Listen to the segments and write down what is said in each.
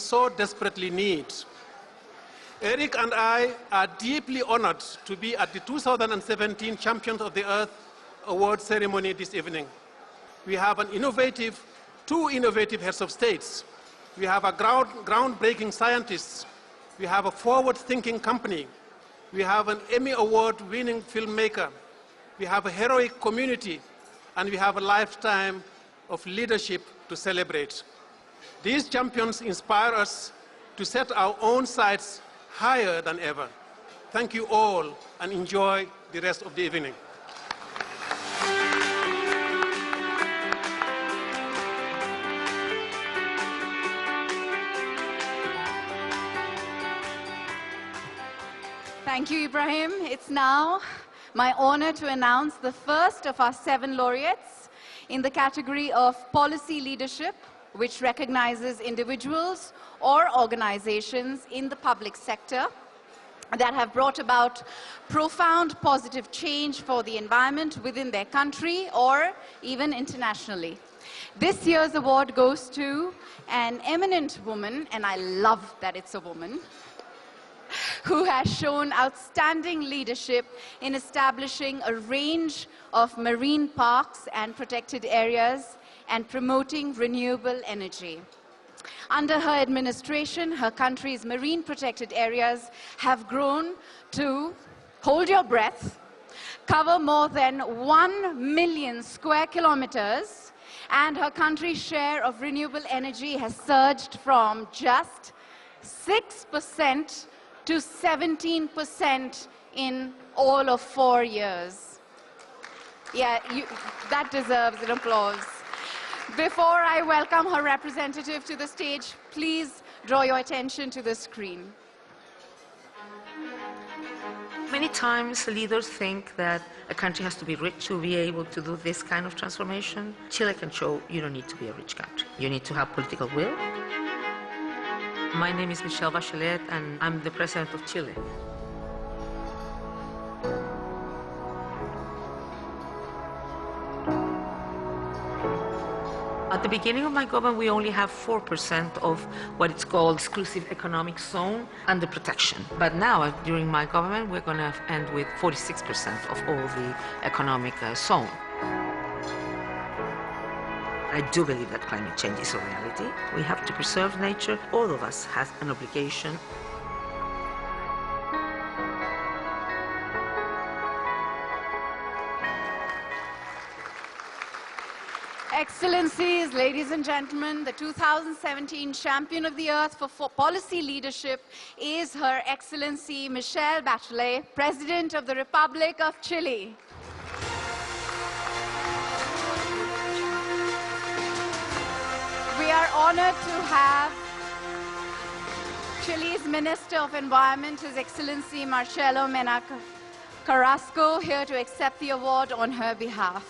so desperately need. Eric and I are deeply honored to be at the 2017 Champions of the Earth Award ceremony this evening. We have two innovative heads of states. We have a groundbreaking scientist. We have a forward-thinking company. We have an Emmy Award-winning filmmaker. We have a heroic community, and we have a lifetime of leadership to celebrate. These champions inspire us to set our own sights higher than ever. Thank you all, and enjoy the rest of the evening. Thank you, Ibrahim. It's now my honor to announce the first of our 7 laureates in the category of policy leadership, which recognizes individuals or organizations in the public sector that have brought about profound positive change for the environment within their country or even internationally. This year's award goes to an eminent woman, and I love that it's a woman, who has shown outstanding leadership in establishing a range of marine parks and protected areas and promoting renewable energy. Under her administration, her country's marine protected areas have grown to, hold your breath, cover more than 1 million square kilometers, and her country's share of renewable energy has surged from just 6% to 17% in all of 4 years. Yeah, that deserves an applause. Before I welcome her representative to the stage, please draw your attention to the screen. Many times leaders think that a country has to be rich to be able to do this kind of transformation. Chile can show you don't need to be a rich country. You need to have political will. My name is Michelle Bachelet, and I'm the president of Chile. At the beginning of my government, we only have 4% of what it's called exclusive economic zone under protection. But now, during my government, we're going to end with 46% of all the economic zone. I do believe that climate change is a reality. We have to preserve nature. All of us have an obligation. Excellencies, ladies and gentlemen, the 2017 Champion of the Earth for Policy Leadership is Her Excellency Michelle Bachelet, President of the Republic of Chile. We are honored to have Chile's Minister of Environment, His Excellency Marcelo Mena Carrasco, here to accept the award on her behalf.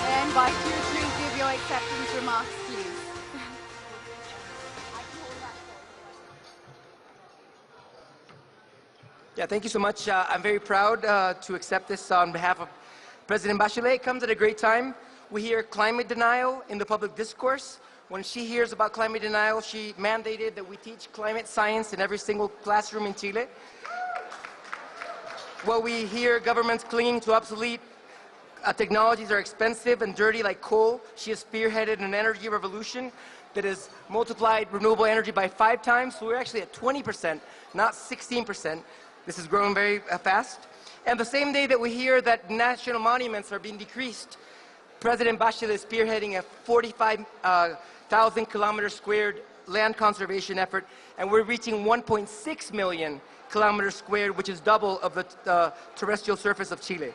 I invite you to give your acceptance remarks, please. Yeah, thank you so much. I'm very proud to accept this on behalf of President Bachelet. It comes at a great time. We hear climate denial in the public discourse. When she hears about climate denial, she mandated that we teach climate science in every single classroom in Chile. While we hear governments clinging to obsolete technologies are expensive and dirty like coal, she has spearheaded an energy revolution that has multiplied renewable energy by 5 times. So we're actually at 20%, not 16%. This is growing very fast. And the same day that we hear that national monuments are being decreased, President Bachelet is spearheading a 45,000 kilometers squared land conservation effort, and we're reaching 1.6 million kilometers squared, which is double of the terrestrial surface of Chile.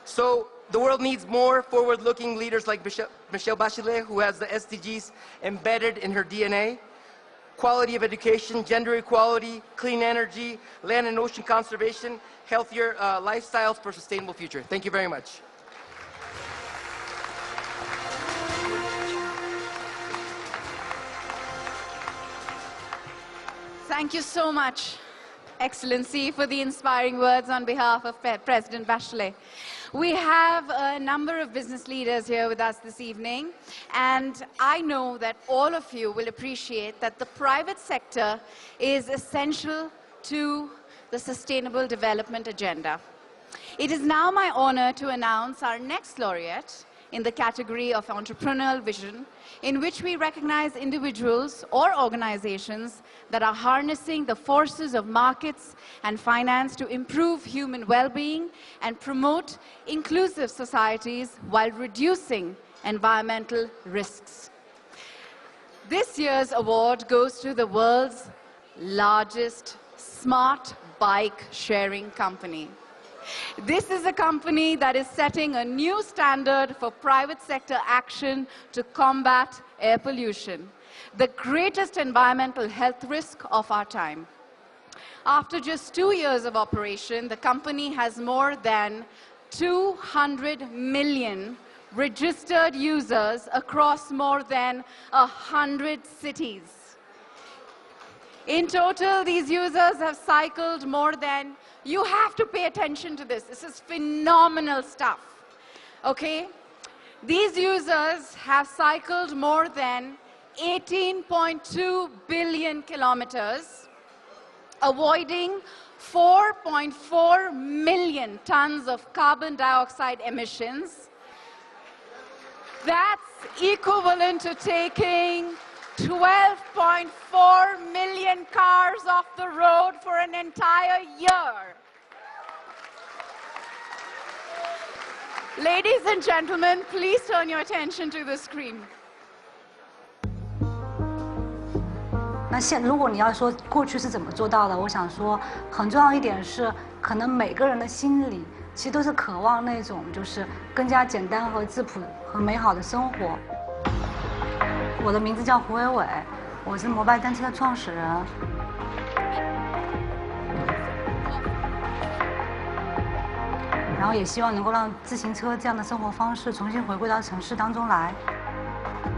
So the world needs more forward-looking leaders like Michelle Bachelet, who has the SDGs embedded in her DNA. Quality of education, gender equality, clean energy, land and ocean conservation, healthier lifestyles for a sustainable future. Thank you very much. Thank you so much, Excellency, for the inspiring words on behalf of President Bachelet. We have a number of business leaders here with us this evening, and I know that all of you will appreciate that the private sector is essential to the Sustainable Development Agenda. It is now my honor to announce our next laureate in the category of entrepreneurial vision, in which we recognize individuals or organizations that are harnessing the forces of markets and finance to improve human well-being and promote inclusive societies while reducing environmental risks. This year's award goes to the world's largest smart bike sharing company. This is a company that is setting a new standard for private sector action to combat air pollution, the greatest environmental health risk of our time. After just 2 years of operation, the company has more than 200 million registered users across more than 100 cities. In total, these users have cycled more than, you have to pay attention to this. This is phenomenal stuff, okay? These users have cycled more than 18.2 billion kilometers, avoiding 4.4 million tons of carbon dioxide emissions. That's equivalent to taking 12.4 million cars off the road for an entire year. Ladies and gentlemen, please turn your attention to the screen. 那如果你要说过去是怎么做到的，我想说很重要一点是，可能每个人的心里其实都是渴望那种就是更加简单和质朴和美好的生活。我的名字叫胡伟伟，我是摩拜单车的创始人。然后也希望能够让自行车这样的生活方式重新回归到城市当中来。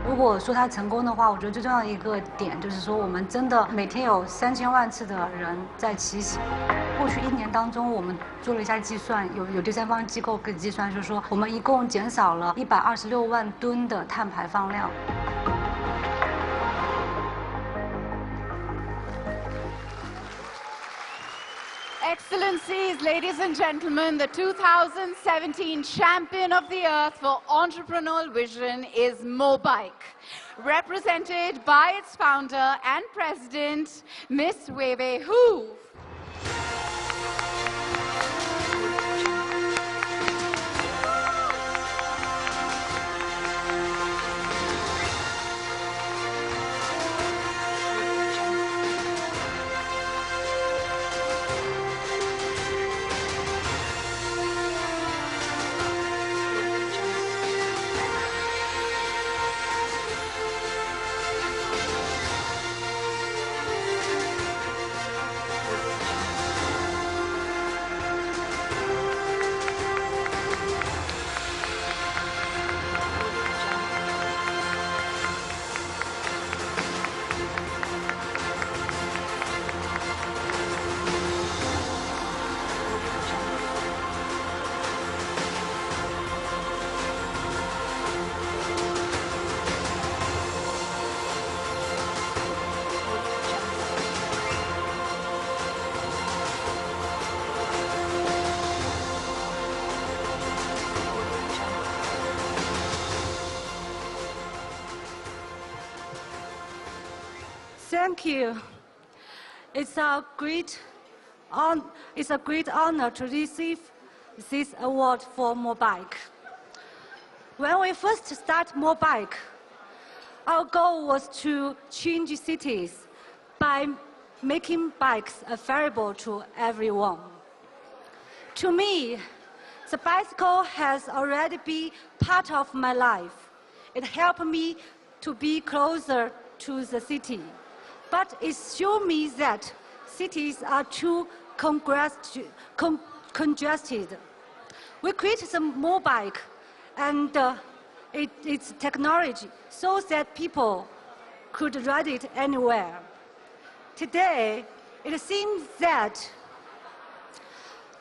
如果说它成功的话，我觉得最重要的一个点就是说，我们真的每天有3000万次的人在骑行。过去1年当中，我们做了一下计算，有第三方机构可以计算，就是说我们一共减少了126万吨的碳排放量。Excellencies, ladies and gentlemen, the 2017 Champion of the Earth for Entrepreneurial Vision is Mobike, represented by its founder and president, Miss Wei Hu. Thank you. It's a great honor to receive this award for Mobike. When we first started Mobike, our goal was to change cities by making bikes available to everyone. To me, the bicycle has already been part of my life. It helped me to be closer to the city. But it showed me that cities are too congested. We created the Mobike and its technology so that people could ride it anywhere. Today, it seems that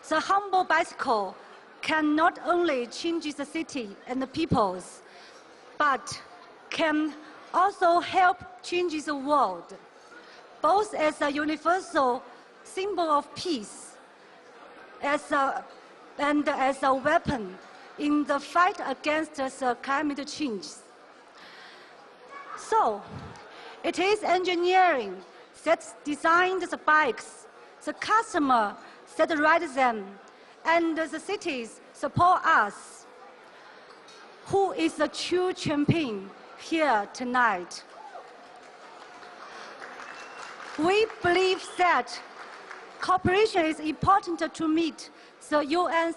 the humble bicycle can not only change the city and the peoples, but can also help change the world, both as a universal symbol of peace and as a weapon in the fight against the climate change. So, it is engineering that designed the bikes, the customer that rides them, and the cities support us. Who is the true champion here tonight? We believe that cooperation is important to meet the UN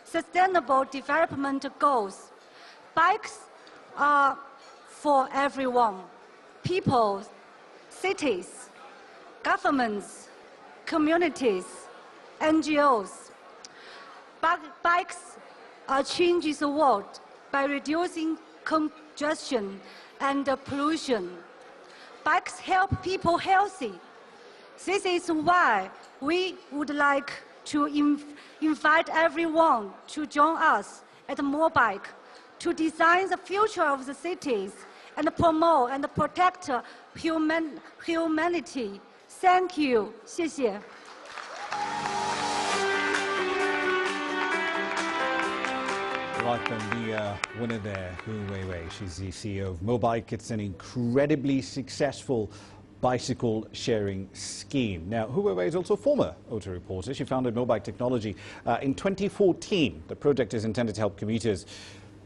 Sustainable Development Goals. Bikes are for everyone: people, cities, governments, communities, NGOs. Bikes change the world by reducing congestion and pollution. Bikes help people healthy. This is why we would like to invite everyone to join us at Mobike to design the future of the cities and promote and protect humanity. Thank you. 谢谢. Right, and the winner there, Hu Weiwei, she's the CEO of Mobike. It's an incredibly successful bicycle sharing scheme. Now, Hu Weiwei is also a former auto reporter. She founded Mobike Technology in 2014. The project is intended to help commuters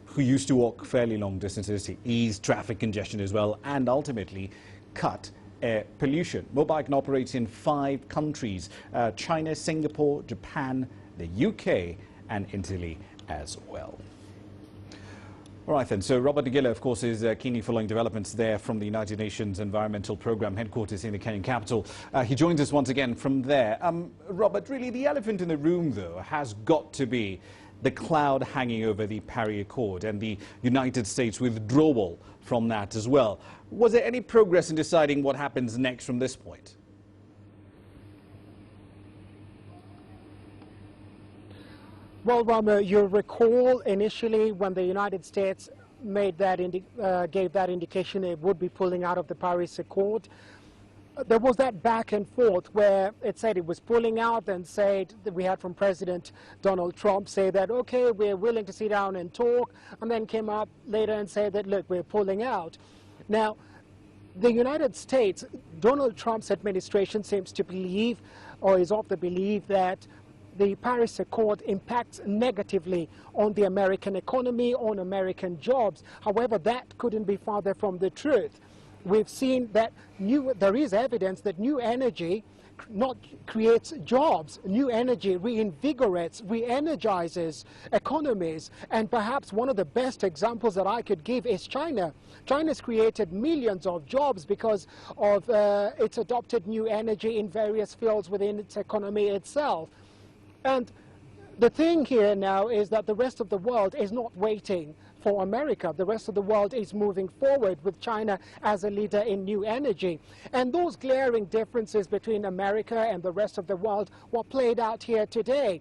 who used to walk fairly long distances to ease traffic congestion as well, and ultimately cut air pollution. Mobike operates in 5 countries: China, Singapore, Japan, the UK, and Italy as well. All right then, so Robert Gilla, of course, is keenly following developments there from the United Nations Environmental Programme headquarters in the Kenyan capital. He joins us once again from there. Robert, really the elephant in the room, though, has got to be the cloud hanging over the Paris Accord and the United States withdrawal from that as well. Was there any progress in deciding what happens next from this point? Well, Rama, you'll recall initially when the United States made that gave that indication it would be pulling out of the Paris Accord, there was that back and forth where it said it was pulling out, and said that we had from President Donald Trump say that, okay, we're willing to sit down and talk, and then came up later and said that, look, we're pulling out. Now, the United States, Donald Trump's administration seems to believe, or is of the belief, that the Paris Accord impacts negatively on the American economy, on American jobs. However, that couldn't be farther from the truth. We've seen that there is evidence that new energy not creates jobs. New energy reinvigorates, re-energizes economies. And perhaps one of the best examples that I could give is China. China's created millions of jobs because of its adopted new energy in various fields within its economy itself. And the thing here now is that the rest of the world is not waiting for America. The rest of the world is moving forward with China as a leader in new energy. And those glaring differences between America and the rest of the world were played out here today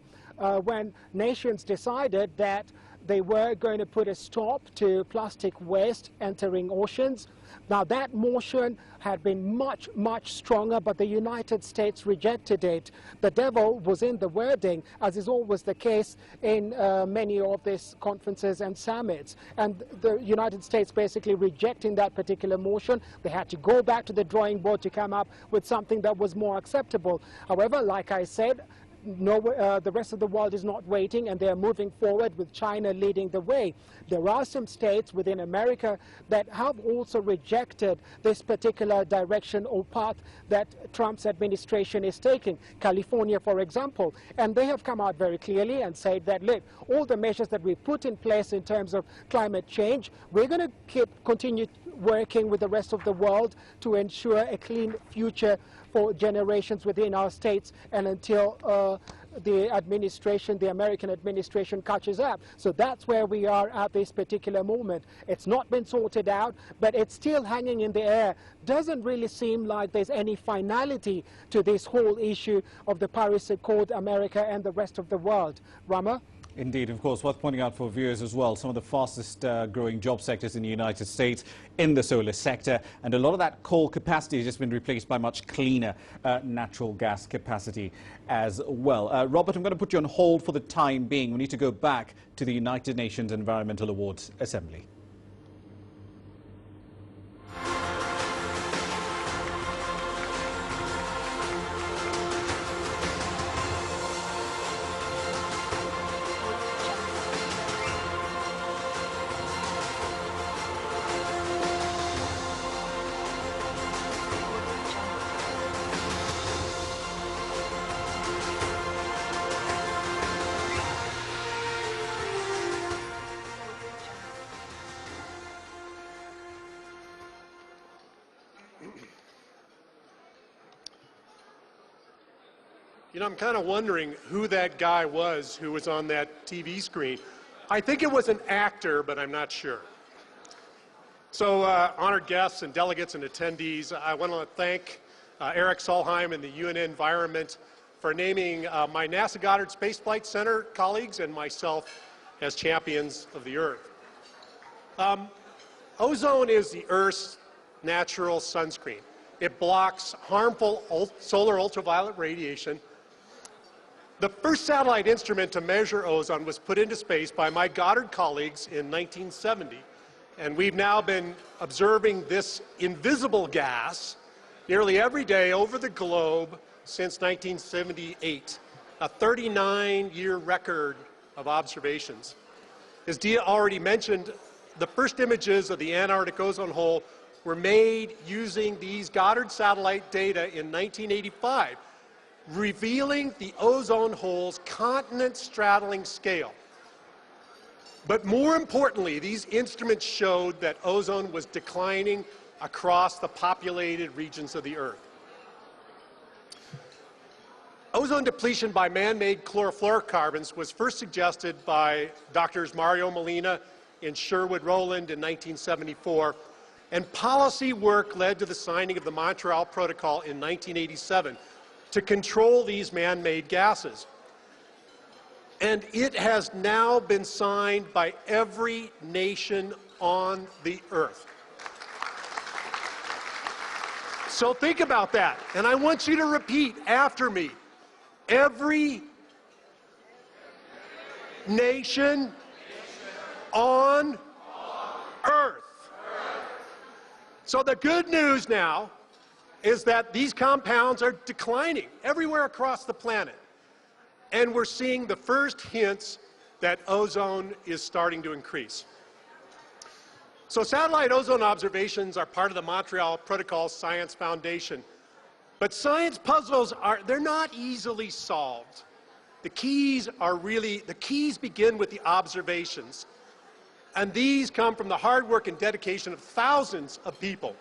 when nations decided that they were going to put a stop to plastic waste entering oceans. Now, that motion had been much, much stronger, but the United States rejected it. The devil was in the wording, as is always the case in many of these conferences and summits. And the United States basically rejecting that particular motion. They had to go back to the drawing board to come up with something that was more acceptable. However, like I said, the rest of the world is not waiting, and they're moving forward with China leading the way. There are some states within America that have also rejected this particular direction or path that Trump's administration is taking. California, for example, and they have come out very clearly and said that, look, all the measures that we put in place in terms of climate change, we're going to continue working with the rest of the world to ensure a clean future for generations within our states and until the American administration catches up. So that's where we are at this particular moment. It's not been sorted out, but it's still hanging in the air. Doesn't really seem like there's any finality to this whole issue of the Paris Accord, America and the rest of the world. Rama? Indeed, of course, worth pointing out for viewers as well, some of the fastest growing job sectors in the United States in the solar sector, and a lot of that coal capacity has just been replaced by much cleaner natural gas capacity as well. Robert, I'm going to put you on hold for the time being. We need to go back to the United Nations Environmental Awards Assembly. You know, I'm kind of wondering who that guy was who was on that TV screen. I think it was an actor, but I'm not sure. So, honored guests and delegates and attendees, I want to thank Eric Solheim and the UN Environment for naming my NASA Goddard Space Flight Center colleagues and myself as champions of the Earth. Ozone is the Earth's natural sunscreen. It blocks harmful solar ultraviolet radiation. The first satellite instrument to measure ozone was put into space by my Goddard colleagues in 1970. And we've now been observing this invisible gas nearly every day over the globe since 1978, a 39-year record of observations. As Dia already mentioned, the first images of the Antarctic ozone hole were made using these Goddard satellite data in 1985, revealing the ozone hole's continent-straddling scale. But more importantly, these instruments showed that ozone was declining across the populated regions of the Earth. Ozone depletion by man-made chlorofluorocarbons was first suggested by Drs. Mario Molina and Sherwood Rowland in 1974, and policy work led to the signing of the Montreal Protocol in 1987 to control these man-made gases. And it has now been signed by every nation on the Earth. So think about that, and I want you to repeat after me. Every nation on Earth. So the good news now is that these compounds are declining everywhere across the planet. And we're seeing the first hints that ozone is starting to increase. So satellite ozone observations are part of the Montreal Protocol Science Foundation. But science puzzles they're not easily solved. The keys begin with the observations. And these come from the hard work and dedication of thousands of people.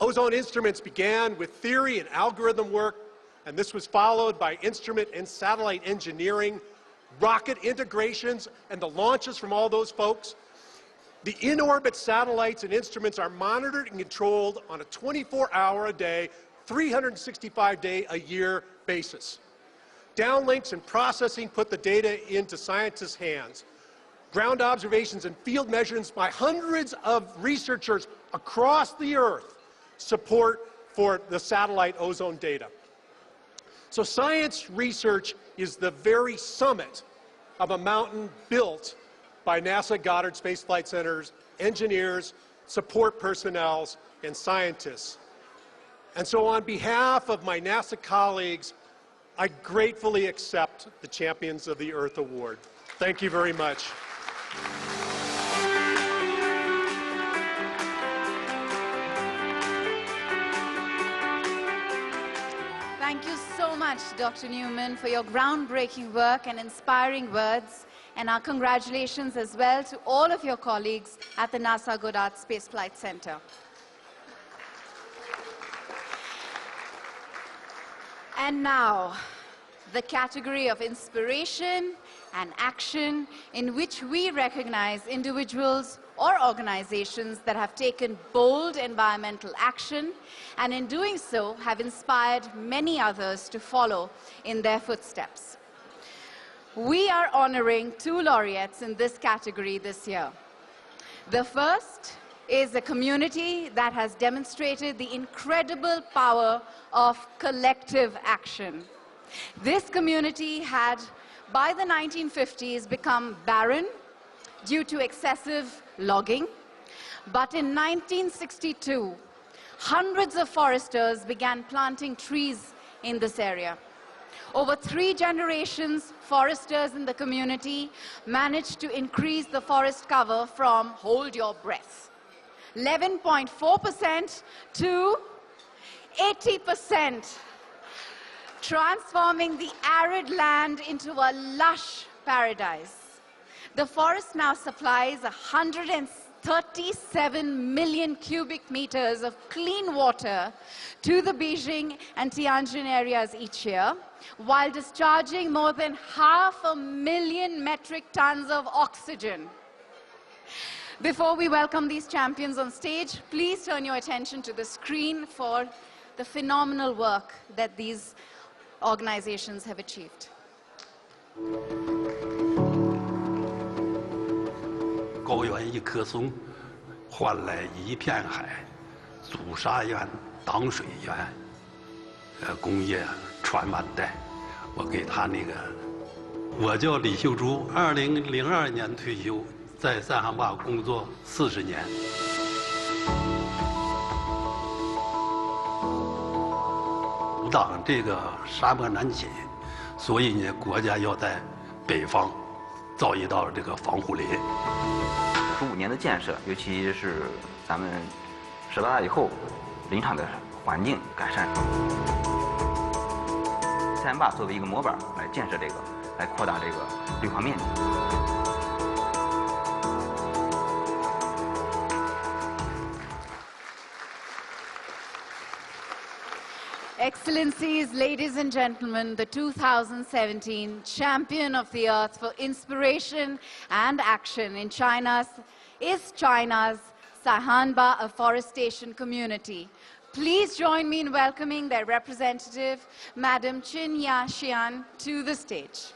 Ozone instruments began with theory and algorithm work, and this was followed by instrument and satellite engineering, rocket integrations, and the launches from all those folks. The in-orbit satellites and instruments are monitored and controlled on a 24-hour-a-day, 365-day-a-year basis. Downlinks and processing put the data into scientists' hands. Ground observations and field measurements by hundreds of researchers across the Earth support for the satellite ozone data. So science research is the very summit of a mountain built by NASA Goddard Space Flight Center's engineers, support personnel, and scientists. And so on behalf of my NASA colleagues, I gratefully accept the Champions of the Earth Award. Thank you very much. Thank you so much, Dr. Newman, for your groundbreaking work and inspiring words. And our congratulations as well to all of your colleagues at the NASA Goddard Space Flight Center. And now, the category of inspiration and action, in which we recognize individuals or organizations that have taken bold environmental action and in doing so have inspired many others to follow in their footsteps. We are honoring 2 laureates in this category this year. The first is a community that has demonstrated the incredible power of collective action. This community had, by the 1950s, become barren due to excessive logging. But in 1962, hundreds of foresters began planting trees in this area. Over 3 generations, foresters in the community managed to increase the forest cover from, hold your breath, 11.4% to 80%, transforming the arid land into a lush paradise. The forest now supplies 137 million cubic meters of clean water to the Beijing and Tianjin areas each year, while discharging more than 500,000 metric tons of oxygen. Before we welcome these champions on stage, please turn your attention to the screen for the phenomenal work that these organizations have achieved. 高原一棵松，换来一片海；阻沙源、挡水源，工业传碗带。我给他那个，我叫李秀珠，2002年退休，在三航坝工作40年。阻挡这个沙漠南侵，所以呢，国家要在北方造一道这个防护林。 15年的建设，尤其是咱们18大以后，林场的环境改善。三坝作为一个模板来建设这个，来扩大这个绿化面积。 Excellencies, ladies and gentlemen, the 2017 Champion of the Earth for Inspiration and Action in China's Saihanba Afforestation Community. Please join me in welcoming their representative, Madam Chin Ya Xian, to the stage.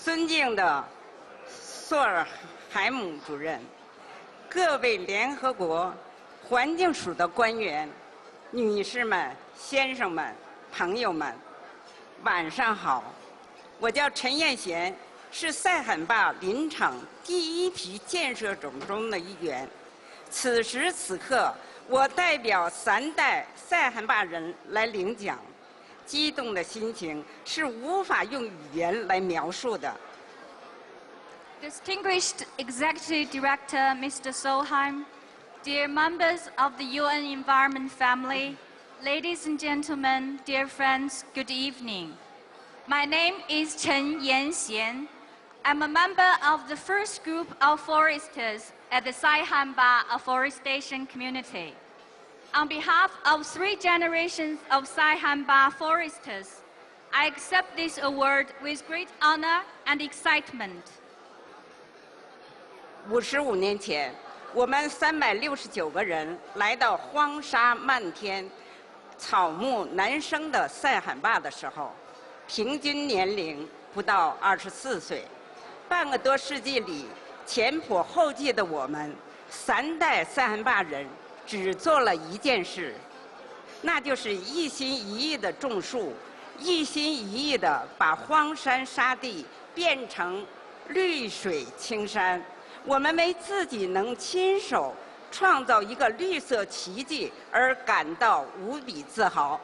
尊敬的索尔海姆主任，各位联合国环境署的官员，女士们、先生们、朋友们，晚上好。我叫陈艳贤，是塞罕坝林场第一批建设者中的一员。此时此刻，我代表3代塞罕坝人来领奖，激动的心情是无法用语言来描述的。Distinguished Executive Director Mr. Solheim, dear members of the UN Environment family, ladies and gentlemen, dear friends, good evening. My name is Chen Yanxian. I'm a member of the first group of foresters at the Saihanba afforestation community. On behalf of 3 generations of Saihanba foresters, I accept this award with great honor and excitement. 55年前，我们369个人来到荒沙漫天、草木难生的塞罕坝的时候，平均年龄不到24岁。半个多世纪里，前仆后继的我们3代塞罕坝人只做了一件事，那就是一心一意的种树，一心一意的把荒山沙地变成绿水青山。我们为自己能亲手创造一个绿色奇迹而感到无比自豪。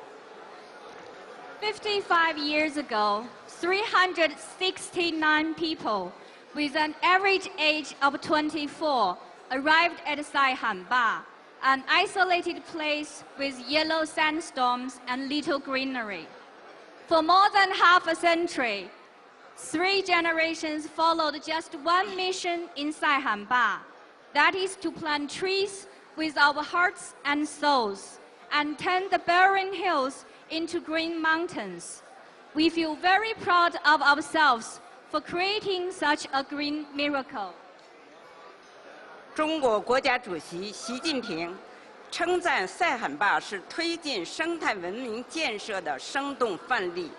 55 years ago, 369 people with an average age of 24 arrived at Saihanba, an isolated place with yellow sandstorms and little greenery. For more than half a century, 3 generations followed just one mission in Saihanba, that is to plant trees with our hearts and souls and turn the barren hills into green mountains. We feel very proud of ourselves for creating such a green miracle. 中国国家主席习近平称赞塞罕坝是推进生态文明建设的生动范例。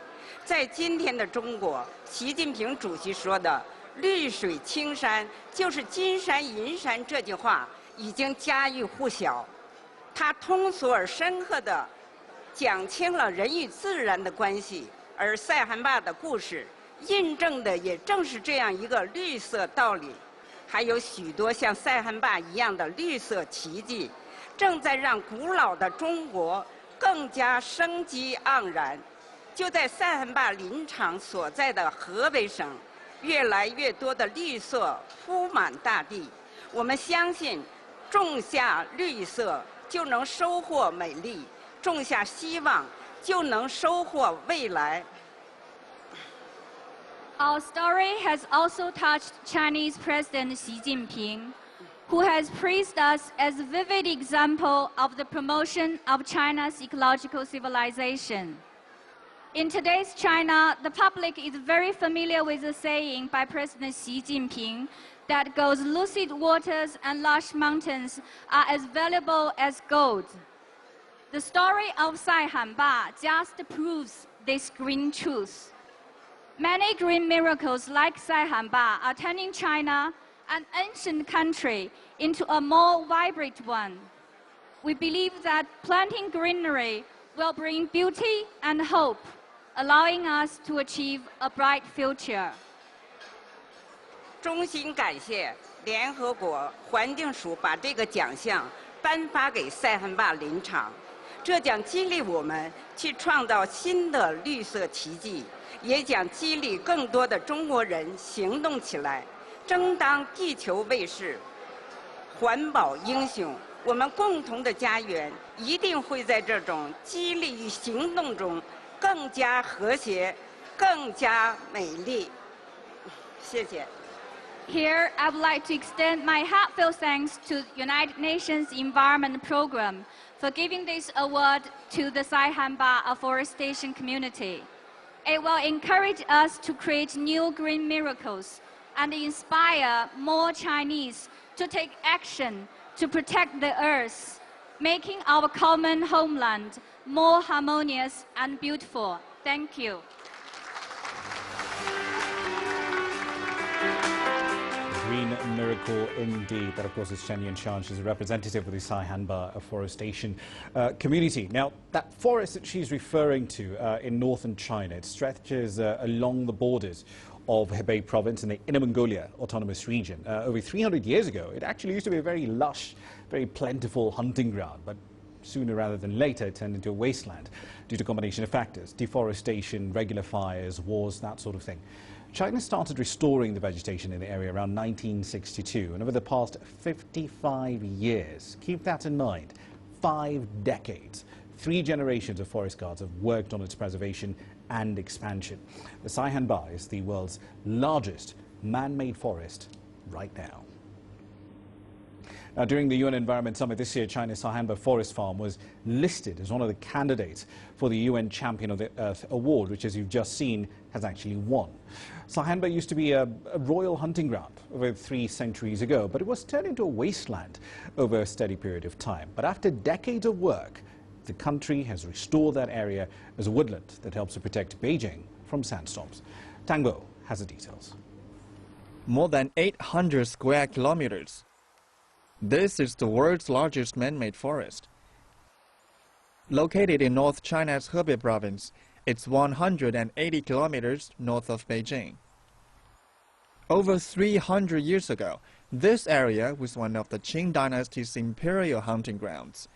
在今天的中国，习近平主席说的“绿水青山就是金山银山”这句话已经家喻户晓。它通俗而深刻地讲清了人与自然的关系，而塞罕坝的故事印证的也正是这样一个绿色道理。还有许多像塞罕坝一样的绿色奇迹，正在让古老的中国更加生机盎然。就在塞罕坝林场所在的河北省，越来越多的绿色铺满大地。我们相信，种下绿色就能收获美丽，种下希望就能收获未来。Our story has also touched Chinese President Xi Jinping, who has praised us as a vivid example of the promotion of China's ecological civilization. In today's China, the public is very familiar with the saying by President Xi Jinping that God's lucid waters and lush mountains are as valuable as gold. The story of Saihanba just proves this green truth. Many green miracles like Saihanba are turning China, an ancient country, into a more vibrant one. We believe that planting greenery will bring beauty and hope, allowing us to achieve a bright future. 衷心感谢联合国环境署把这个奖项颁发给塞罕坝林场，这将激励我们去创造新的绿色奇迹，也将激励更多的中国人行动起来，争当地球卫士、环保英雄。我们共同的家园一定会在这种激励与行动中更加和谐，更加美丽。谢谢。Here, I would like to extend my heartfelt thanks to the United Nations Environment Program for giving this award to the Saihanba afforestation community. It will encourage us to create new green miracles and inspire more Chinese to take action to protect the earth, making our common homeland more harmonious and beautiful. Thank you. green miracle indeed. That, of course, is Chen Yanshan. She's a representative of the Saihanba Afforestation community. Now, that forest that she's referring to in northern China, it stretches along the borders of Hebei province in the Inner Mongolia Autonomous Region. Over 300 years ago, it actually used to be a very lush, very plentiful hunting ground, but sooner rather than later it turned into a wasteland due to a combination of factors: deforestation, regular fires, wars, that sort of thing. China started restoring the vegetation in the area around 1962, and over the past 55 years, keep that in mind, 5 decades, 3 generations of forest guards have worked on its preservation and expansion. The Saihanba is the world's largest man-made forest right now. Now, during the UN Environment Summit this year, China's Saihanba Forest Farm was listed as one of the candidates for the UN Champion of the Earth award, which, as you've just seen, has actually won. Saihanba used to be a royal hunting ground over 3 centuries ago, but it was turned into a wasteland over a steady period of time. But after decades of work, the country has restored that area as a woodland that helps to protect Beijing from sandstorms. Tangbo has the details. More than 800 square kilometers. This is the world's largest man-made forest. Located in North China's Hebei province, it's 180 kilometers north of Beijing. Over 300 years ago, this area was one of the Qing dynasty's imperial hunting grounds.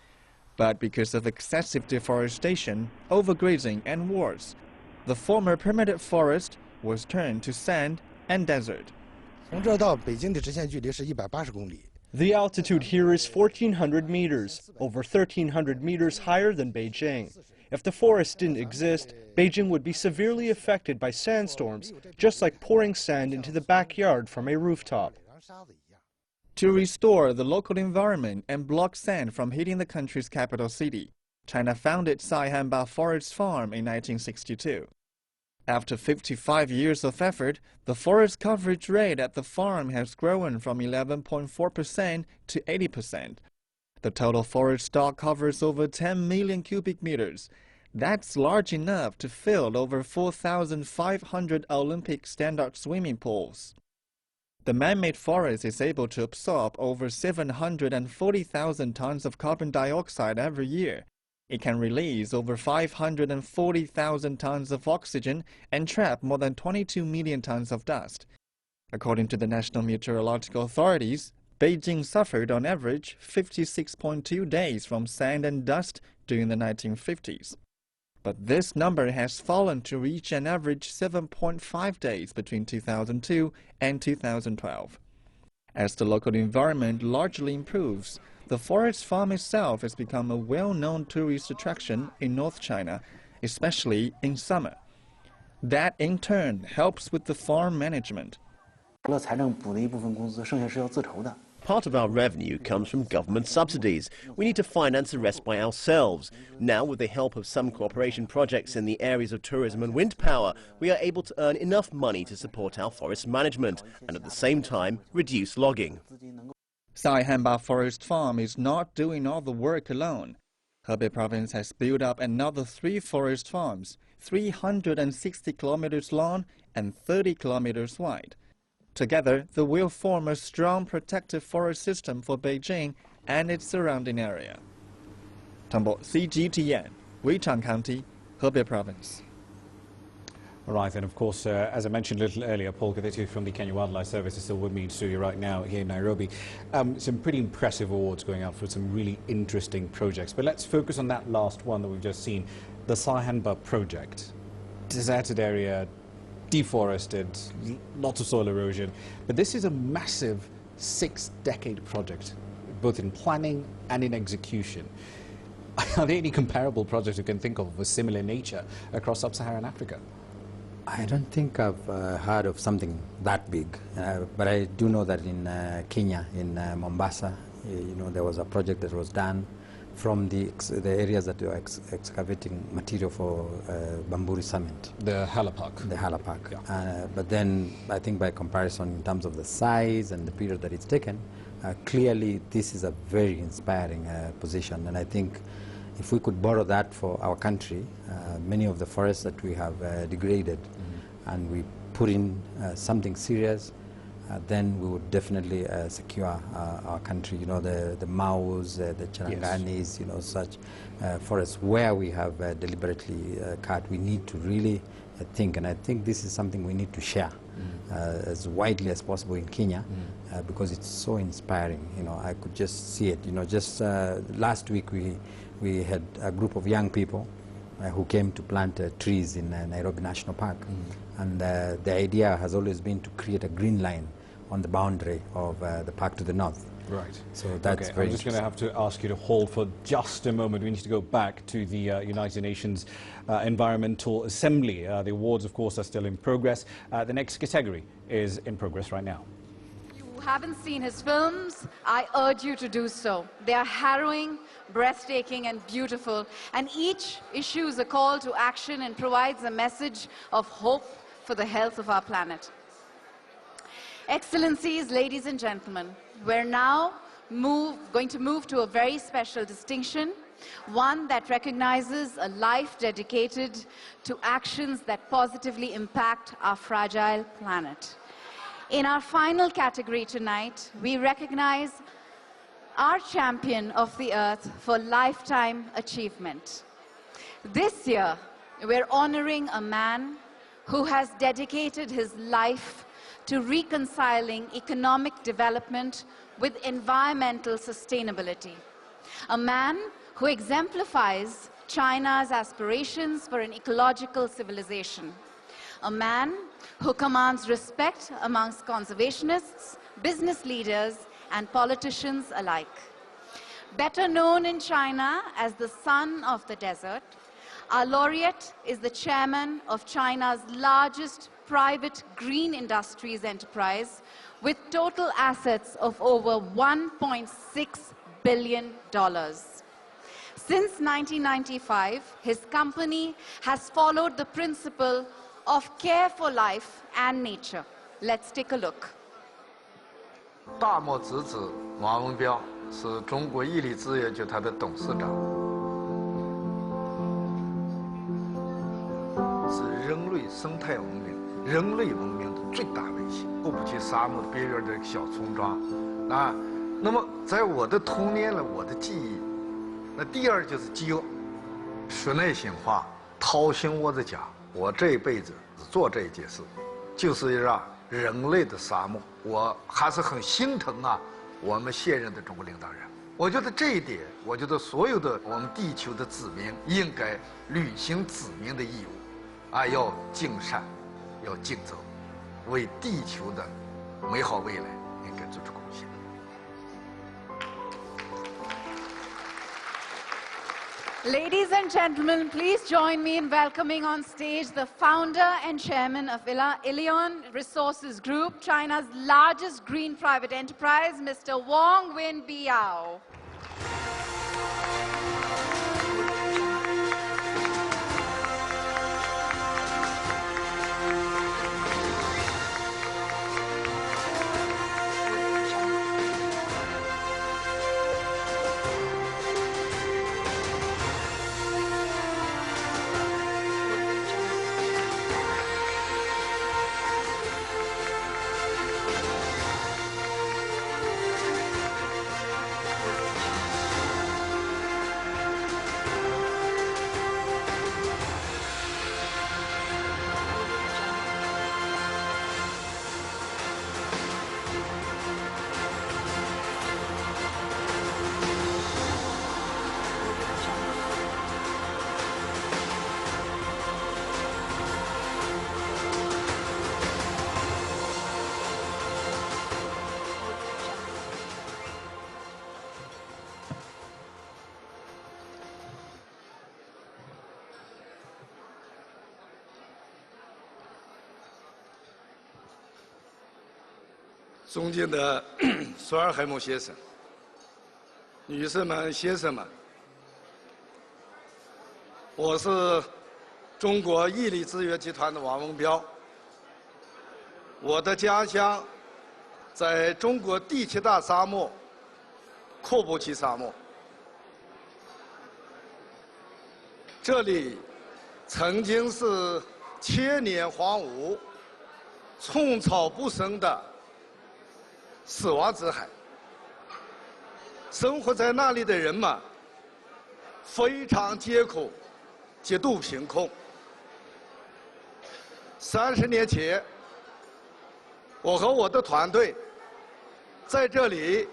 But because of excessive deforestation, overgrazing and wars, the former primitive forest was turned to sand and desert. 从这到北京的直线距离是180公里。 The altitude here is 1,400 meters, over 1,300 meters higher than Beijing. If the forest didn't exist, Beijing would be severely affected by sandstorms, just like pouring sand into the backyard from a rooftop. To restore the local environment and block sand from hitting the country's capital city, China founded Saihanba Forest Farm in 1962. After 55 years of effort, the forest coverage rate at the farm has grown from 11.4% to 80%. The total forest stock covers over 10 million cubic meters. That's large enough to fill over 4,500 Olympic standard swimming pools. The man-made forest is able to absorb over 740,000 tons of carbon dioxide every year. It can release over 540,000 tons of oxygen and trap more than 22 million tons of dust. According to the National Meteorological Authorities, Beijing suffered on average 56.2 days from sand and dust during the 1950s. But this number has fallen to reach an average 7.5 days between 2002 and 2012. As the local environment largely improves, the forest farm itself has become a well-known tourist attraction in North China, especially in summer. That, in turn, helps with the farm management. Part of our revenue comes from government subsidies. We need to finance the rest by ourselves. Now, with the help of some cooperation projects in the areas of tourism and wind power, we are able to earn enough money to support our forest management and at the same time reduce logging. Saihanba Forest Farm is not doing all the work alone. Hebei province has built up another 3 forest farms, 360 kilometers long and 30 kilometers wide. Together, they will form a strong protective forest system for Beijing and its surrounding area. Tangbo, CGTN, Weichang County, Hebei province. All right, and of course, as I mentioned a little earlier, Paul Gavitu from the Kenya Wildlife Service is still with me in studio right now here in Nairobi. Some pretty impressive awards going out for some really interesting projects. But let's focus on that last one that we've just seen, the Saihanba project. Deserted area, deforested, lots of soil erosion. But this is a massive 6-decade project, both in planning and in execution. Are there any comparable projects you can think of a similar nature across sub-Saharan Africa? I don't think I've heard of something that big, but I do know that in Kenya, in Mombasa, there was a project that was done from the areas that they were excavating material for Bamburi cement. The Halapak. The Halapak. Yeah. But then I think by comparison in terms of the size and the period that it's taken, clearly this is a very inspiring position, and I think if we could borrow that for our country, many of the forests that we have degraded, and we put in something serious, then we would definitely secure our country. You know, the Maos, the Charanganis, you know, such forests where we have deliberately cut. We need to really think, and I think this is something we need to share as widely as possible in Kenya, because it's so inspiring. You know, I could just see it. You know, just last week we had a group of young people who came to plant trees in Nairobi National Park, and the idea has always been to create a green line on the boundary of the park to the north. Right. So that's okay, very I'm just going to have to ask you to hold for just a moment. We need to go back to the United Nations Environmental Assembly. The awards, of course, are still in progress. The next category is in progress right now. If you haven't seen his films, I urge you to do so. They are harrowing, breathtaking, and beautiful, and each issues a call to action and provides a message of hope for the health of our planet. Excellencies, ladies and gentlemen, we're now going to move to a very special distinction, one that recognizes a life dedicated to actions that positively impact our fragile planet. In our final category tonight, we recognize our champion of the earth for lifetime achievement. This year, we're honoring a man who has dedicated his life to reconciling economic development with environmental sustainability. A man who exemplifies China's aspirations for an ecological civilization. A man who commands respect amongst conservationists, business leaders, and politicians alike. Better known in China as the son of the desert, our laureate is the chairman of China's largest private green industries enterprise with total assets of over $1.6 billion. Since 1995, his company has followed the principle of care for life and nature. Let's take a look. 大漠之子王文彪是中国屹立制药集团的董事长，是人类生态文明、人类文明的最大威胁。后不去沙漠边缘的小村庄，啊，那么在我的童年呢，我的记忆，那第二就是饥饿，说内心话，掏心窝子讲，我这一辈子做这一件事，就是让人类的沙漠，我还是很心疼啊，我们现任的中国领导人。我觉得这一点，我觉得所有的我们地球的子民应该履行子民的义务，啊，要尽善，要尽责，为地球的美好未来应该做出贡献。 Ladies and gentlemen, please join me in welcoming on stage the founder and chairman of Ilion Resources Group, China's largest green private enterprise, Mr. Wong Win Biao.尊敬的索尔海姆先生、女士们、先生们，我是中国屹立制药集团的王文彪。我的家乡在中国第7大沙漠库布齐沙漠，这里曾经是千年荒芜、寸草不生的死亡之海。生活在那里的人们非常艰苦，极度贫困。30年前，我和我的团队在这里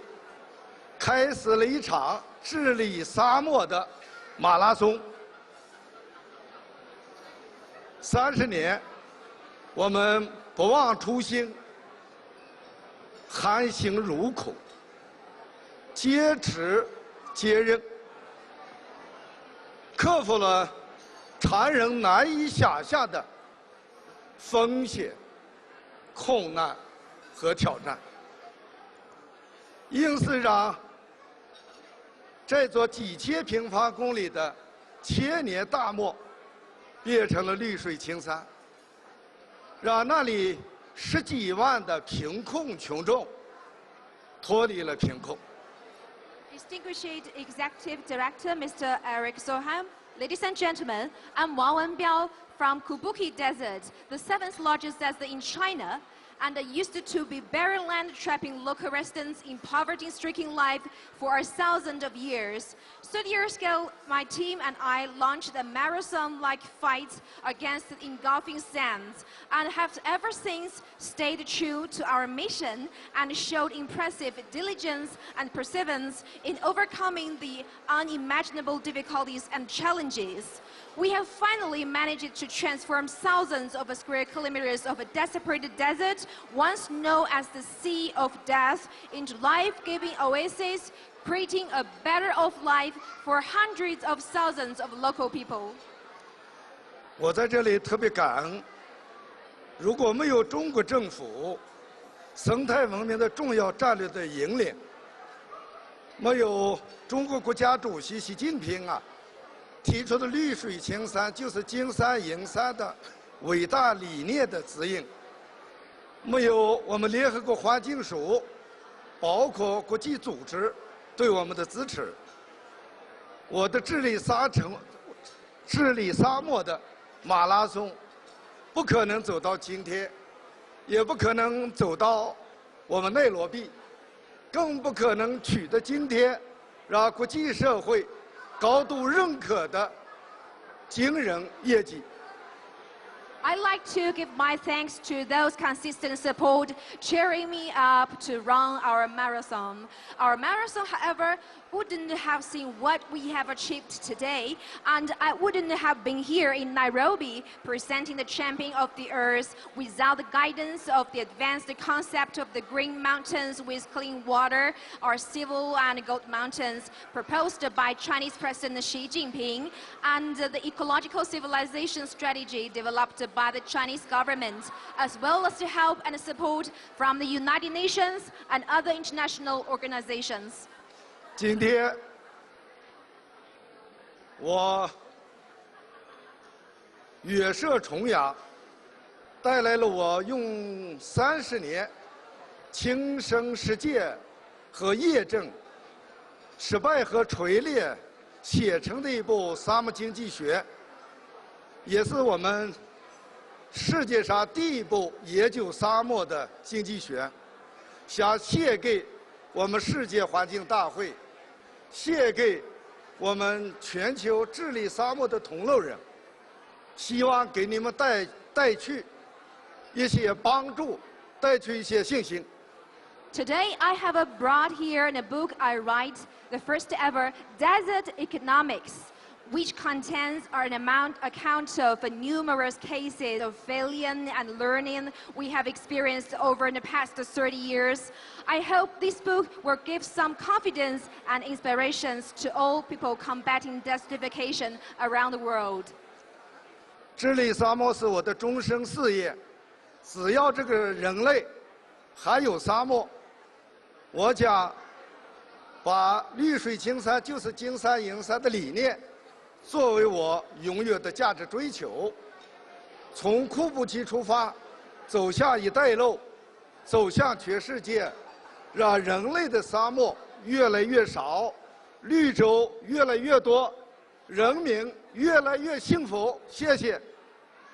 开始了一场治理沙漠的马拉松。30年，我们不忘初心，含辛茹苦，坚持坚韧，克服了常人难以想象的风险、困难和挑战，因此让这座几千平方公里的千年大漠变成了绿水青山，让那里10几万的贫困群众脱离了贫困。Distinguished Executive Director Mr. Eric Soham, ladies and gentlemen, I'm Wang Wenbiao from Kubuki Desert, the 7th largest desert in China, and used to be barren land trapping local residents in poverty-stricken life for 1,000 of years. 30 years ago, my team and I launched a marathon-like fight against the engulfing sands and have ever since stayed true to our mission and showed impressive diligence and perseverance in overcoming the unimaginable difficulties and challenges. We have finally managed to transform thousands of square kilometers of a desecrated desert, once known as the Sea of Death, into life-giving oases, creating a better of life for hundreds of thousands of local people. 我在这里特别感恩，如果没有中国政府生态文明的重要战略的引领，没有中国国家主席习近平提出的绿水青山就是金山银山的伟大理念的指引，没有我们联合国环境署，包括国际组织对我们的支持，我的治理沙漠的马拉松不可能走到今天，也不可能走到我们内罗毕，更不可能取得今天让国际社会高度认可的惊人业绩。I'd like to give my thanks to those consistent support cheering me up to run our marathon. Our marathon, however, wouldn't have seen what we have achieved today, and I wouldn't have been here in Nairobi presenting the champion of the earth without the guidance of the advanced concept of the green mountains with clean water, or civil and gold mountains, proposed by Chinese President Xi Jinping, and the ecological civilization strategy developed by the Chinese government, as well as the help and support from the United Nations and other international organizations. 今天，我远涉重洋，带来了我用30年亲身实践和验证、失败和锤炼写成的一部沙漠经济学，也是我们世界上第一部研究沙漠的经济学，想献给我们世界环境大会。献给我们全球治理沙漠的同路人，希望给你们带去一些帮助，带去一些信心。Today, I have brought here in a book I write, the first ever Desert Economics, which contains an account of numerous cases of failure and learning we have experienced over the past 30 years. I hope this book will give some confidence and inspirations to all people combating desertification around the world. 治理沙漠是我的终身事业，只要这个人类还有沙漠，我将把绿水青山就是金山银山的理念作为我永远的价值追求，从库布齐出发，走向一带一路，走向全世界，让人类的沙漠越来越少，绿洲越来越多，人民越来越幸福。谢谢。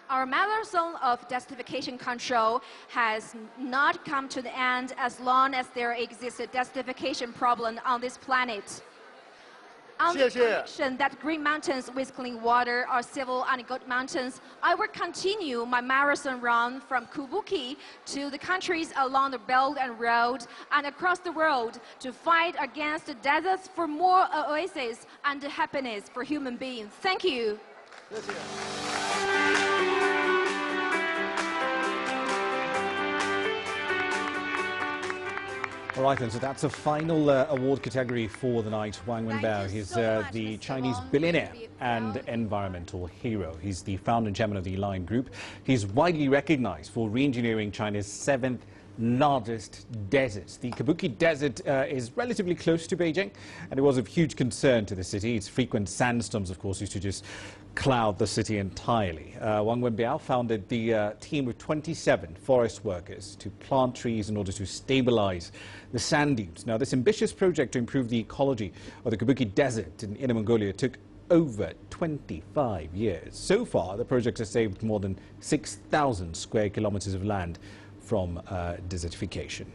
Our marathon of desertification control has not come to the end as long as there exists a desertification problem on this planet. On the conviction that green mountains with clean water are civil and good mountains, I will continue my marathon run from Kubuki to the countries along the Belt and Road and across the world to fight against the deserts for more oases and happiness for human beings. Thank you. All right, then, so that's a final award category for the night. Wang Wenbao, he's the Chinese billionaire and environmental hero. He's the founder and chairman of the Lion Group. He's widely recognized for re-engineering China's 7th largest desert. The Kabuki Desert is relatively close to Beijing, and it was of huge concern to the city. Its frequent sandstorms, of course, used to just cloud the city entirely. Wang Wenbao founded the team of 27 forest workers to plant trees in order to stabilize the sand dunes. Now, this ambitious project to improve the ecology of the Kabuki Desert in Inner Mongolia took over 25 years. So far, the project has saved more than 6,000 square kilometers of land from desertification.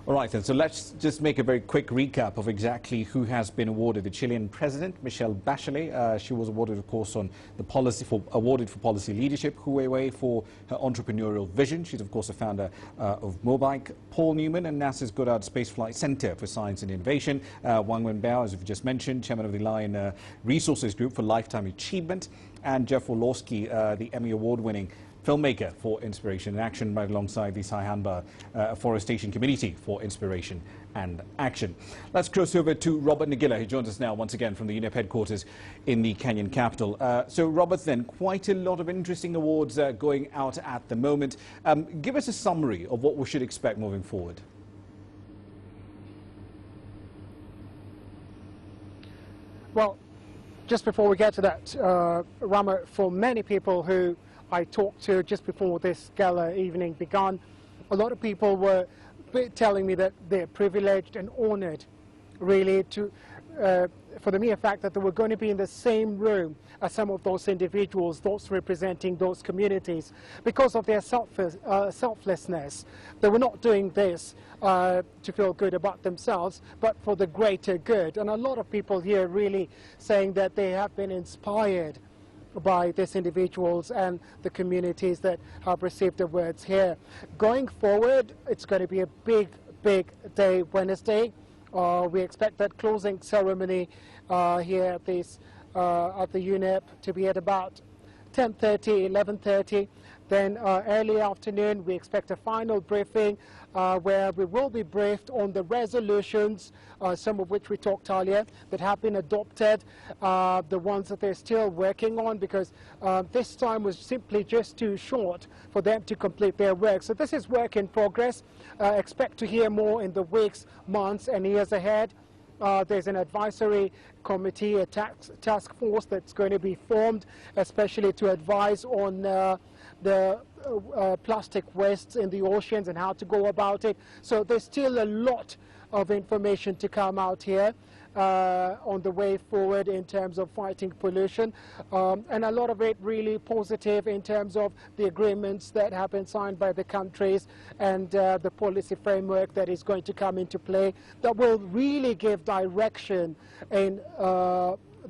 All right, then, so let's just make a very quick recap of exactly who has been awarded. The Chilean president, Michelle Bachelet, she was awarded, of course, on the awarded for policy leadership. Hu Weiwei for her entrepreneurial vision. She's, of course, the founder of Mobike. Paul Newman and NASA's Goddard Space Flight Center for Science and Innovation. Wang Wenbao, as we've just mentioned, chairman of the Lion Resources Group for Lifetime Achievement. And Jeff Orlowski, the Emmy Award-winning filmmaker for Inspiration and Action, right alongside the Saihanba Forestation Community for Inspiration and Action. Let's cross over to Robert Nagila, who joins us now once again from the UNEP headquarters in the Kenyan capital. So, Robert, then, quite a lot of interesting awards going out at the moment. Give us a summary of what we should expect moving forward. Well, just before we get to that, Rama, for many people who I talked to just before this gala evening began, a lot of people were telling me that they're privileged and honored, really, for the mere fact that they were going to be in the same room as some of those individuals, those representing those communities, because of their selflessness. They were not doing this to feel good about themselves, but for the greater good. And a lot of people here really saying that they have been inspired by these individuals and the communities that have received awards here. Going forward, it's going to be a big, big day Wednesday. We expect that closing ceremony here at the UNEP to be at about 10:30, 11:30. Then early afternoon, we expect a final briefing where we will be briefed on the resolutions, some of which we talked earlier, that have been adopted, the ones that they're still working on, because this time was simply just too short for them to complete their work. So this is work in progress. Expect to hear more in the weeks, months, and years ahead. There's an advisory committee, a task force that's going to be formed, especially to advise on the plastic wastes in the oceans and how to go about it. So there's still a lot of information to come out here on the way forward in terms of fighting pollution, and a lot of it really positive in terms of the agreements that have been signed by the countries and the policy framework that is going to come into play that will really give direction in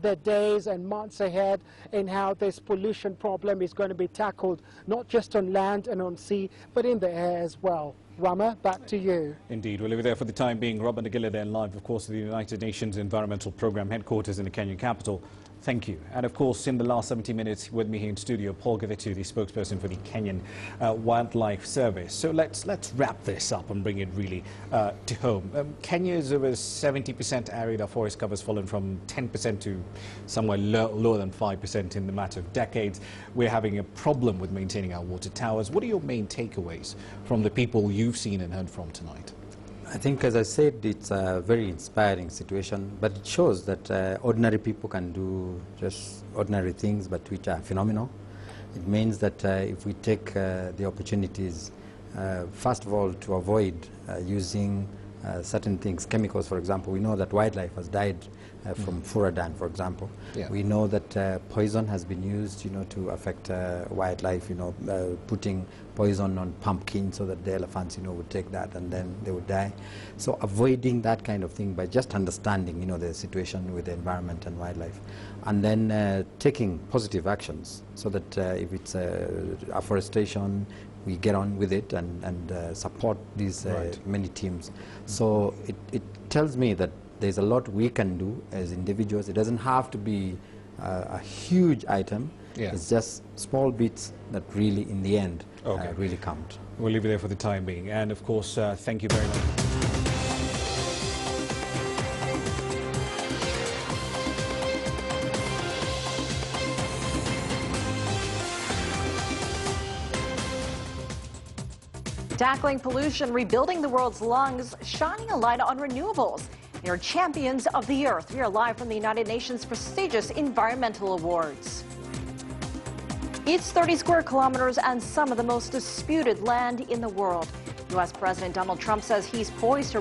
the days and months ahead in how this pollution problem is going to be tackled, not just on land and on sea, but in the air as well. Rama, back to you. Indeed. We'll leave it there for the time being. Robert Nagila then live, of course, at the United Nations Environmental Programme headquarters in the Kenyan capital. Thank you. And of course, in the last 70 minutes with me here in studio, Paul Gavitu, the spokesperson for the Kenyan Wildlife Service. So let's wrap this up and bring it really to home. Kenya's over 70% area of forest cover has fallen from 10% to somewhere lower than 5% in the matter of decades. We're having a problem with maintaining our water towers. What are your main takeaways from the people you've seen and heard from tonight? I think, as I said, it's a very inspiring situation, but it shows that ordinary people can do just ordinary things, but which are phenomenal. It means that if we take the opportunities, first of all, to avoid using certain things, chemicals, for example. We know that wildlife has died from Furadan, for example. Yeah. We know that poison has been used, to affect wildlife, putting poison on pumpkins so that the elephants, would take that and then they would die. So avoiding that kind of thing by just understanding, the situation with the environment and wildlife. And then taking positive actions so that if it's afforestation, we get on with it and support these many teams. So it tells me that there's a lot we can do as individuals. It doesn't have to be a huge item. Yeah. It's just small bits that really, in the end, really count. We'll leave it there for the time being. And of course, thank you very much. Tackling pollution, rebuilding the world's lungs, shining a light on renewables. They are champions of the earth. We are live from the United Nations' prestigious environmental awards. It's 30 square kilometers and some of the most disputed land in the world. U.S. President Donald Trump says he's poised to